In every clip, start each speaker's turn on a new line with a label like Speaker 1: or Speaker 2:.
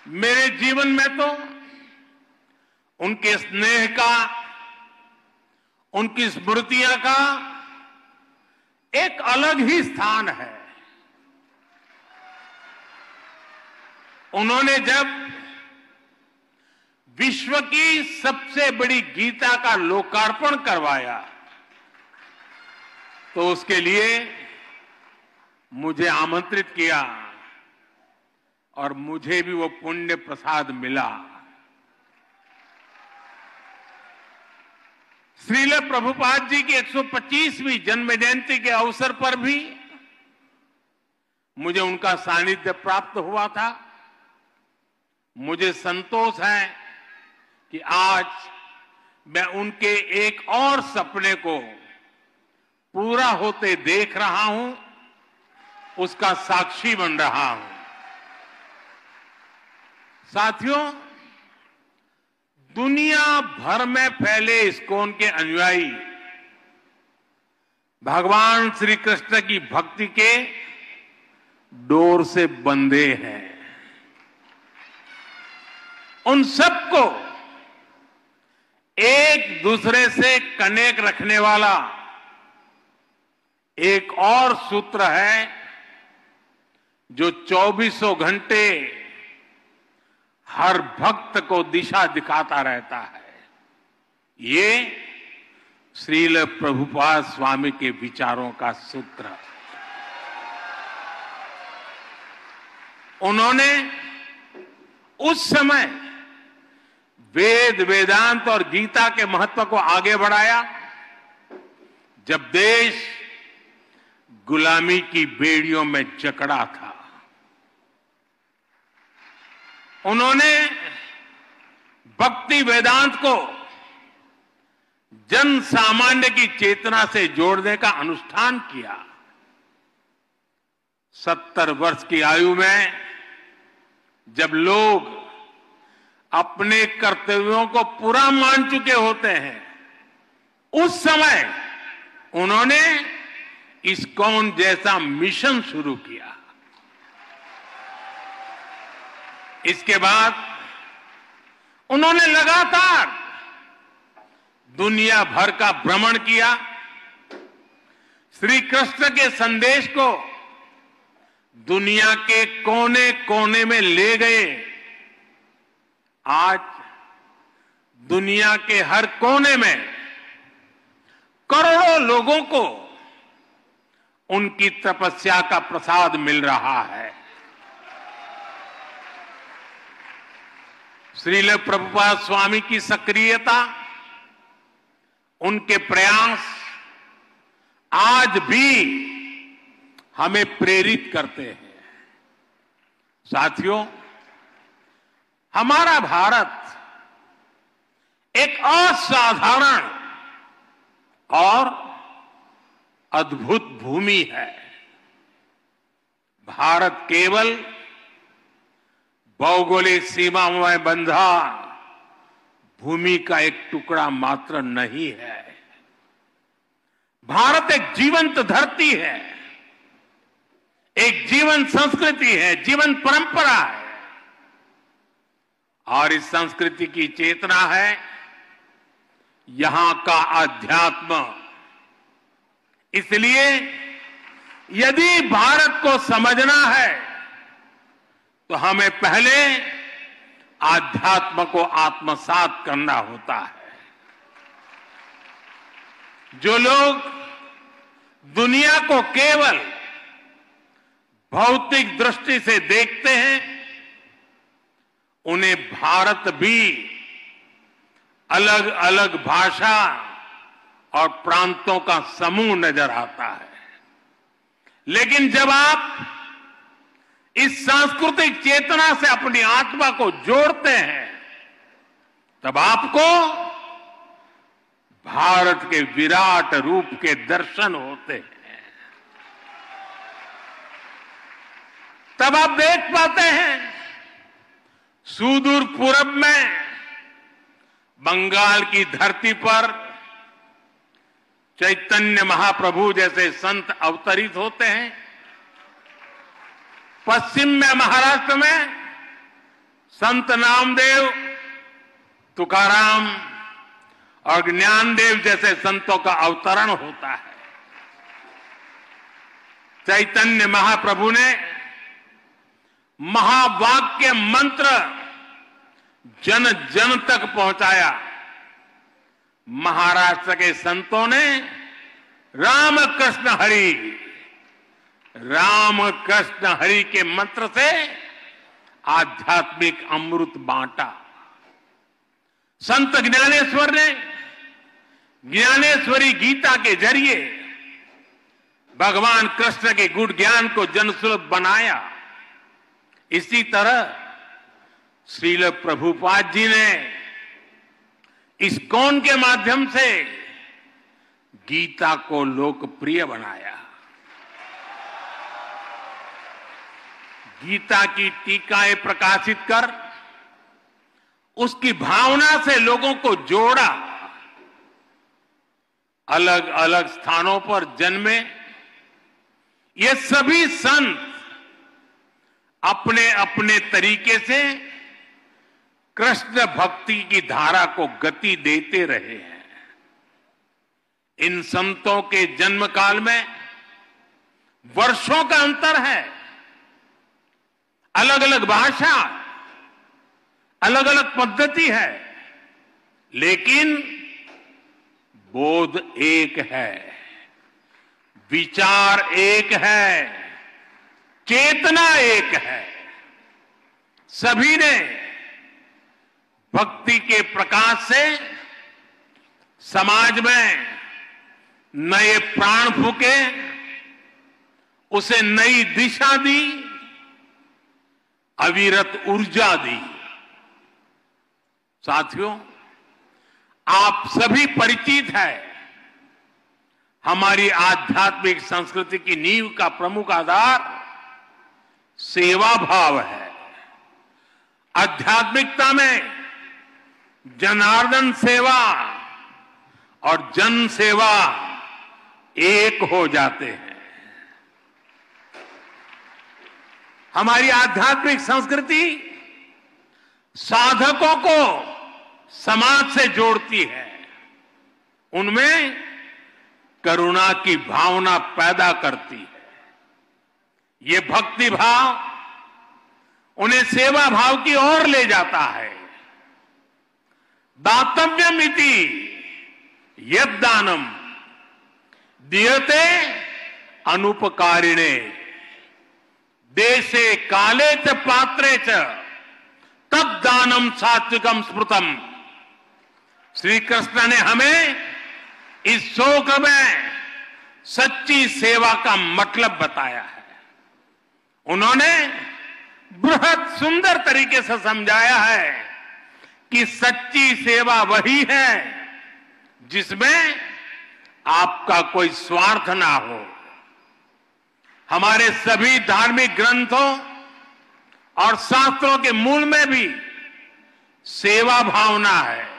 Speaker 1: मेरे जीवन में तो उनके स्नेह का, उनकी स्मृतियां का एक अलग ही स्थान है। उन्होंने जब विश्व की सबसे बड़ी गीता का लोकार्पण करवाया तो उसके लिए मुझे आमंत्रित किया और मुझे भी वो पुण्य प्रसाद मिला। श्रील प्रभुपाद जी की 125वीं जन्म जयंती के अवसर पर भी मुझे उनका सानिध्य प्राप्त हुआ था। मुझे संतोष है कि आज मैं उनके एक और सपने को पूरा होते देख रहा हूं, उसका साक्षी बन रहा हूं। साथियों, दुनिया भर में फैले इस्कॉन के अनुयायी भगवान श्री कृष्ण की भक्ति के डोर से बंधे हैं। उन सबको एक दूसरे से कनेक्ट रखने वाला एक और सूत्र है जो 24 घंटे हर भक्त को दिशा दिखाता रहता है। ये श्रील प्रभुपाद स्वामी के विचारों का सूत्र। उन्होंने उस समय वेद, वेदांत और गीता के महत्व को आगे बढ़ाया जब देश गुलामी की बेड़ियों में जकड़ा था। उन्होंने भक्ति वेदांत को जन सामान्य की चेतना से जोड़ने का अनुष्ठान किया। 70 वर्ष की आयु में जब लोग अपने कर्तव्यों को पूरा मान चुके होते हैं, उस समय उन्होंने इस्कॉन जैसा मिशन शुरू किया। इसके बाद उन्होंने लगातार दुनिया भर का भ्रमण किया, श्री कृष्ण के संदेश को दुनिया के कोने कोने में ले गए। आज दुनिया के हर कोने में करोड़ों लोगों को उनकी तपस्या का प्रसाद मिल रहा है। श्रील प्रभुपाद स्वामी की सक्रियता, उनके प्रयास आज भी हमें प्रेरित करते हैं। साथियों, हमारा भारत एक असाधारण और अद्भुत भूमि है। भारत केवल भौगोलिक सीमाओं में बंधा भूमि का एक टुकड़ा मात्र नहीं है। भारत एक जीवंत धरती है, एक जीवन संस्कृति है, जीवन परंपरा है और इस संस्कृति की चेतना है यहां का अध्यात्म। इसलिए यदि भारत को समझना है तो हमें पहले आध्यात्म को आत्मसात करना होता है। जो लोग दुनिया को केवल भौतिक दृष्टि से देखते हैं, उन्हें भारत भी अलग अलग भाषा और प्रांतों का समूह नजर आता है। लेकिन जब आप इस सांस्कृतिक चेतना से अपनी आत्मा को जोड़ते हैं, तब आपको भारत के विराट रूप के दर्शन होते हैं। तब आप देख पाते हैं सुदूर पूरब में बंगाल की धरती पर चैतन्य महाप्रभु जैसे संत अवतरित होते हैं। पश्चिम में महाराष्ट्र में संत नामदेव, तुकाराम और ज्ञानदेव जैसे संतों का अवतरण होता है। चैतन्य महाप्रभु ने महावाक्य मंत्र जन जन तक पहुंचाया। महाराष्ट्र के संतों ने राम कृष्ण हरि के मंत्र से आध्यात्मिक अमृत बांटा। संत ज्ञानेश्वर ने ज्ञानेश्वरी गीता के जरिए भगवान कृष्ण के गुण ज्ञान को जनसुलभ बनाया। इसी तरह श्रील प्रभुपाद जी ने इस्कॉन के माध्यम से गीता को लोकप्रिय बनाया। गीता की टीकाएं प्रकाशित कर उसकी भावना से लोगों को जोड़ा। अलग अलग स्थानों पर जन्मे ये सभी संत अपने अपने तरीके से कृष्ण भक्ति की धारा को गति देते रहे हैं। इन संतों के जन्म काल में वर्षों का अंतर है। अलग अलग भाषा, अलग अलग पद्धति है, लेकिन बोध एक है, विचार एक है, चेतना एक है। सभी ने भक्ति के प्रकाश से समाज में नए प्राण फूके, उसे नई दिशा दी, अविरत ऊर्जा दी। साथियों, आप सभी परिचित है, हमारी आध्यात्मिक संस्कृति की नींव का प्रमुख आधार सेवा भाव है। आध्यात्मिकता में जनार्दन सेवा और जन सेवा एक हो जाते हैं। हमारी आध्यात्मिक संस्कृति साधकों को समाज से जोड़ती है, उनमें करुणा की भावना पैदा करती है। ये भक्ति भाव उन्हें सेवा भाव की ओर ले जाता है। दातव्यमिति यद्दानम दीयते अनुपकारिणे देशे काले च पात्रे च तद दानम सात्विकम स्मृतम। श्री कृष्ण ने हमें इस श्लोक में सच्ची सेवा का मतलब बताया है। उन्होंने बृहद सुंदर तरीके से समझाया है कि सच्ची सेवा वही है जिसमें आपका कोई स्वार्थ ना हो। हमारे सभी धार्मिक ग्रंथों और शास्त्रों के मूल में भी सेवा भावना है।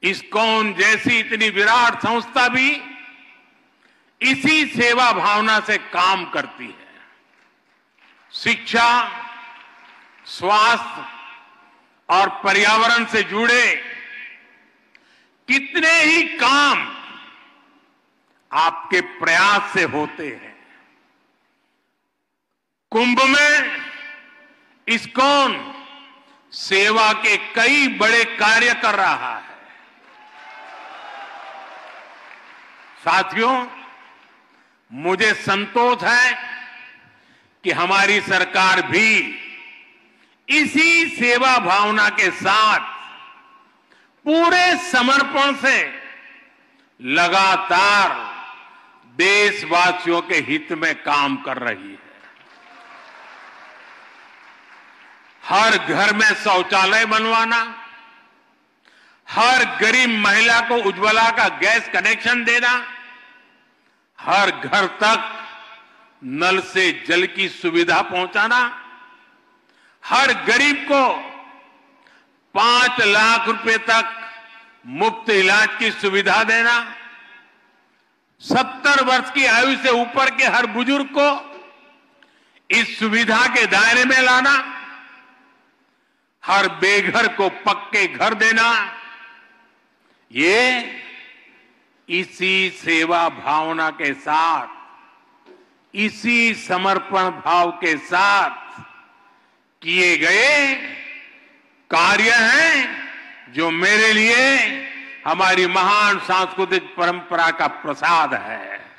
Speaker 1: इस्कॉन जैसी इतनी विराट संस्था भी इसी सेवा भावना से काम करती है। शिक्षा, स्वास्थ्य और पर्यावरण से जुड़े कितने ही काम आपके प्रयास से होते हैं। कुंभ में इस्कॉन सेवा के कई बड़े कार्य कर रहा है। साथियों, मुझे संतोष है कि हमारी सरकार भी इसी सेवा भावना के साथ पूरे समर्पण से लगातार देशवासियों के हित में काम कर रही है। हर घर में शौचालय बनवाना, हर गरीब महिला को उज्ज्वला का गैस कनेक्शन देना, हर घर तक नल से जल की सुविधा पहुंचाना, हर गरीब को 5 लाख रुपए तक मुफ्त इलाज की सुविधा देना, 70 वर्ष की आयु से ऊपर के हर बुजुर्ग को इस सुविधा के दायरे में लाना, हर बेघर को पक्के घर देना, ये इसी सेवा भावना के साथ, इसी समर्पण भाव के साथ किए गए कार्य हैं जो मेरे लिए हमारी महान सांस्कृतिक परंपरा का प्रसाद है।